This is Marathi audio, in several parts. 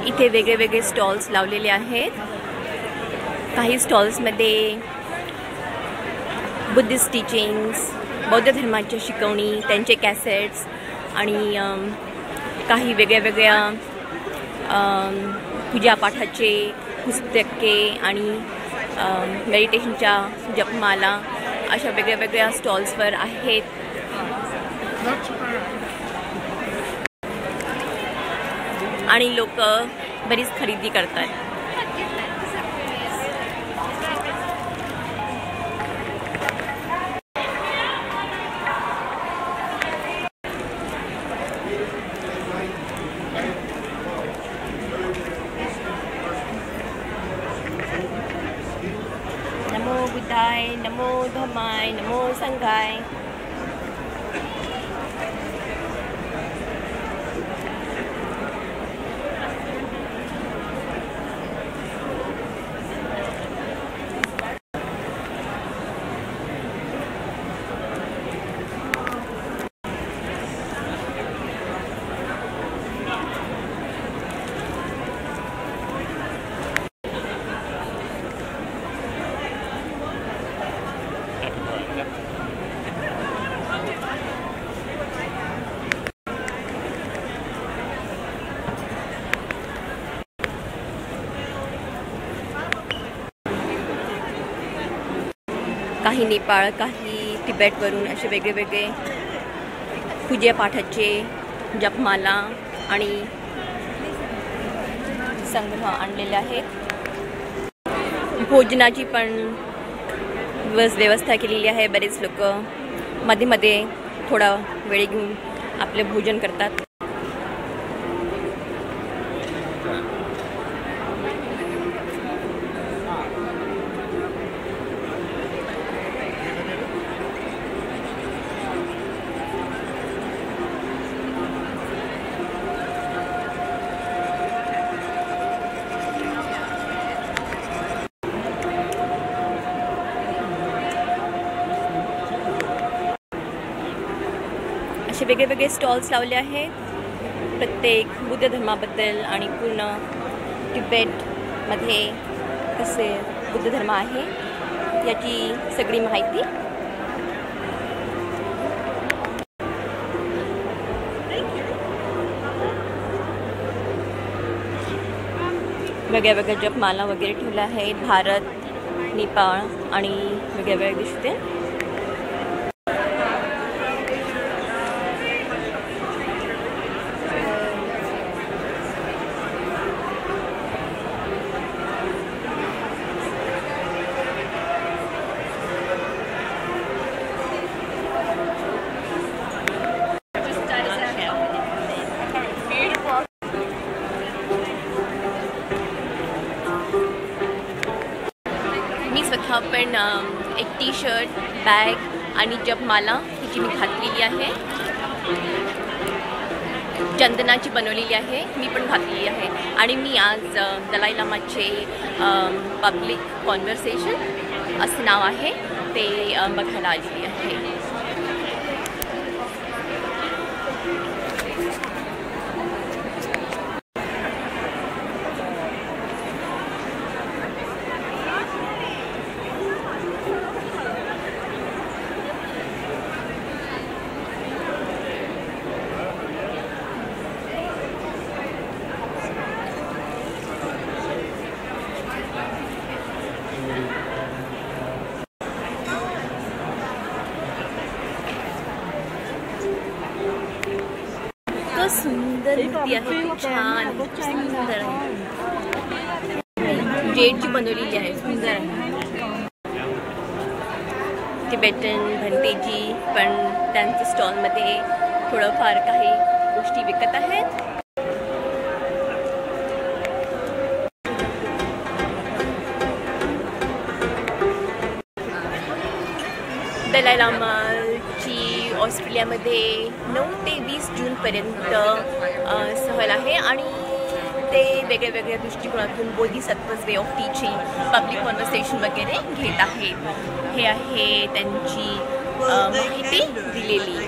इथे वेगळे वेगळे स्टॉल्स लावलेले आहेत। काही स्टॉल्समध्ये बुद्धिस्ट टीचिंग्स, बौद्ध धर्माच्या शिकवणी, त्यांचे कॅसेट्स आणि काही वेगळ्या वेगळ्या पूजापाठाचे पुस्तके आणि मेडिटेशनच्या जपमाला अशा वेगळ्या वेगळ्या स्टॉल्सवर आहेत। आणि लोक बरीच खरेदी करतात। नमो बुद्धाय, नमो धम्माय, नमो संघाय। काही नेपाळ, काही तिबेटवरून असे वेगळे वेगळे पूजापाठाचे जपमाला आणि संग्रह आणलेले आहेत। भोजनाची पण व्यवस्था केलेली आहे। बरेच लोक मध्ये मध्ये थोडा वेळ घेऊन आपले भोजन करतात। असे वेगळे वेगळे स्टॉल्स लावले आहेत प्रत्येक बुद्ध धर्माबद्दल आणि पूर्ण तिबेटमध्ये कसे बुद्ध धर्म आहे याची सगळी माहिती। वेगळ्या वेगळ्या जपमाला वगैरे ठेवल्या आहेत। भारत, नेपाळ आणि वेगळ्या वेगळ्या दिसते। स्वतः पण एक टी शर्ट, बॅग आणि जपमाला हिची मी घातलेली आहे। चंदनाची बनवलेली आहे, मी पण घातलेली आहे। आणि मी आज दलाई लामाचे पब्लिक कॉन्व्हर्सेशन असं नाव आहे ते बघायला आलेली आहे। सुंदर मूर्ती आहे, छान सुंदर आहे। जेडची बनवलेली आहे, सुंदर आहे। तिबेटन भंतेजी पण त्यांच्या स्टॉलमध्ये थोडंफार काही गोष्टी विकत आहेत। दलाई लामाची ऑस्ट्रेलियामध्ये 9 ते 20 जूनपर्यंत सहल आहे आणि ते वेगळ्या वेगळ्या दृष्टिकोनातून Bodhisattva's way of teaching, public conversation वगैरे घेत आहेत। हे आहे त्यांची माहिती दिलेली।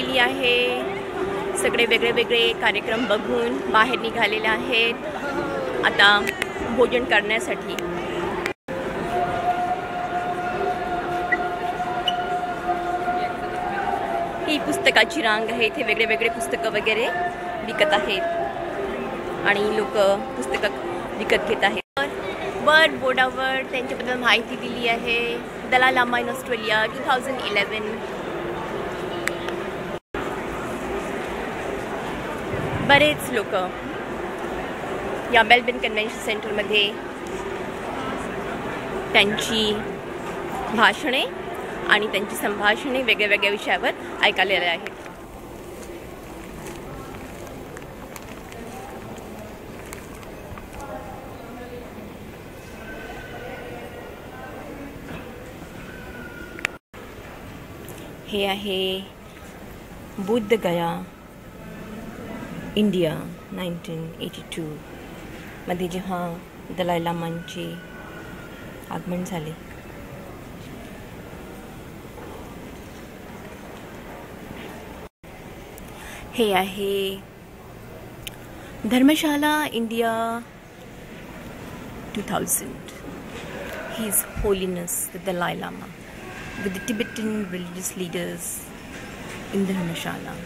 केलेली आहे. सगळे वेगळे वेगळे कार्यक्रम बघून बाहेर निघालेले आहेत आता भोजन करण्यासाठी. ही पुस्तकाची रांग आहे. इथे वेगळे वेगळे पुस्तकं वगैरे विकत आहेत आणि लोक पुस्तकं विकत घेत आहेत. वर बोर्डावर त्यांच्याबद्दल माहिती दिली आहे. Dalai Lama in Australia 2011. बरेच लोक या मेलबर्न कन्व्हेन्शन सेंटरमध्ये त्यांची भाषणे आणि त्यांची संभाषणे वेगळ्या वेगळ्या विषयावर ऐकायला आहेत. हे आहे बुद्ध गया इंडिया 1982 मध्ये जेव्हा दलाई लामांचे आगमन झाले. हे आहे Dharamshala India 2000. His Holiness the Dalai Lama with the Tibetan religious leaders in Dharamshala.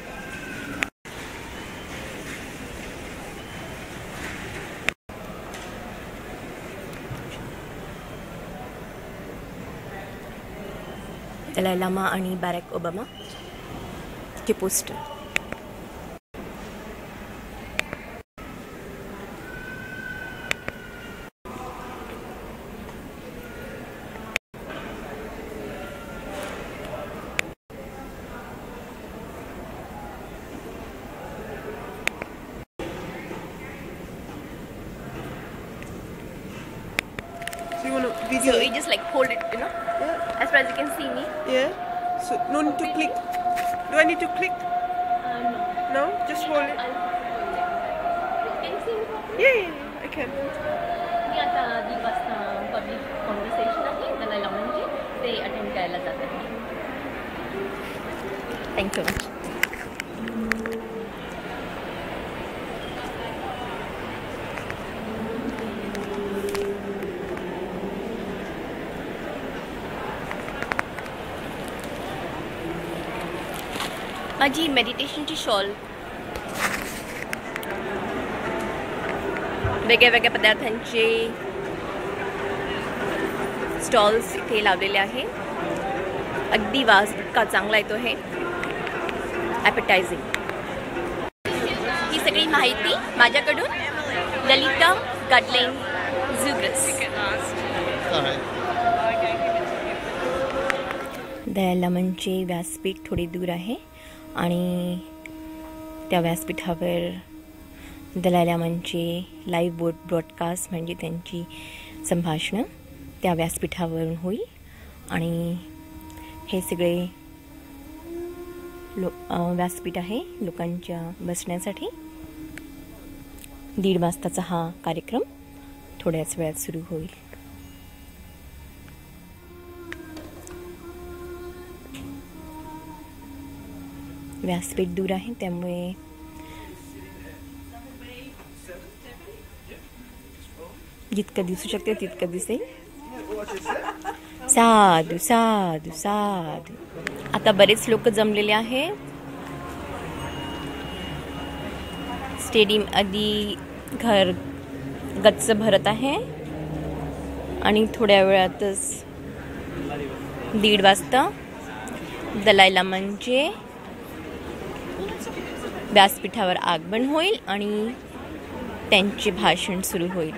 Dalai Lama आणि बॅरक ओबामा चे poster. So you want to video? So you just like hold it, you know, Yeah. as far as you can see me. Yeah. So no need to click. Do I need to click? No. No. Just hold it. Can you see me properly? Yeah. I can. मी आता 2 वाजता पब्लिक कॉन्व्हर्सेशन आहे दलाई लामांची, ते अटेंड करायला जात आहे. Thank you much. माझी मेडिटेशनची शॉल वेगळ्या वेगळ्या पदार्थांचे स्टॉल्स इथे लावलेले आहे. अगदी वास इतका चांगला येतो आहे, ॲपेटायझिंग. ही सगळी माहिती माझ्याकडून ललिता गाडलेन झुग्रस. दलाई लामांचे व्यासपीठ थोडे दूर आहे आणि त्या व्यासपीठावर दलाई लामांचे लाईव्ह ब्रॉडकास्ट म्हणजे त्यांची संभाषणं त्या व्यासपीठावरून होईल. आणि हे सगळे व्यासपीठ आहे लोकांच्या बसण्यासाठी. 1:30 वाजताचा हा कार्यक्रम थोड्याच वेळात सुरू होईल. व्यासपीठ दूर आहे त्यामुळे जितकं दिसू शकते तितकं दिसेल. साधू साधू साधू. आता बरेच लोक जमलेले आहे. स्टेडियम आधी घर गच्च भरत आहे आणि थोड्या वेळातच 1:30 वाजता दलाई लामांचे व्यासपीठावर आगमन होईल आणि त्यांचे भाषण सुरू होईल.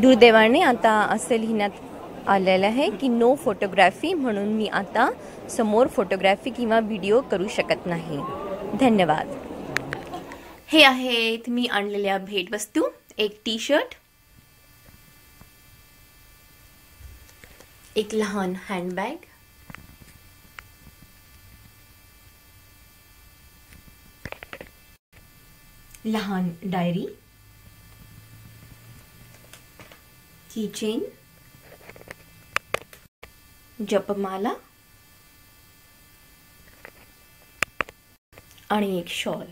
दुर्दैवाने आता असे लिहिण्यात आलेलं आहे की नो फोटोग्राफी, म्हणून मी आता समोर फोटोग्राफी किंवा व्हिडिओ करू शकत नाही. धन्यवाद. हे आहेत मी आणलेल्या भेटवस्तू. एक टी शर्ट, एक लहान हँडबॅग, लहान डायरी, कीचेन, जपमाला आणि एक शॉल.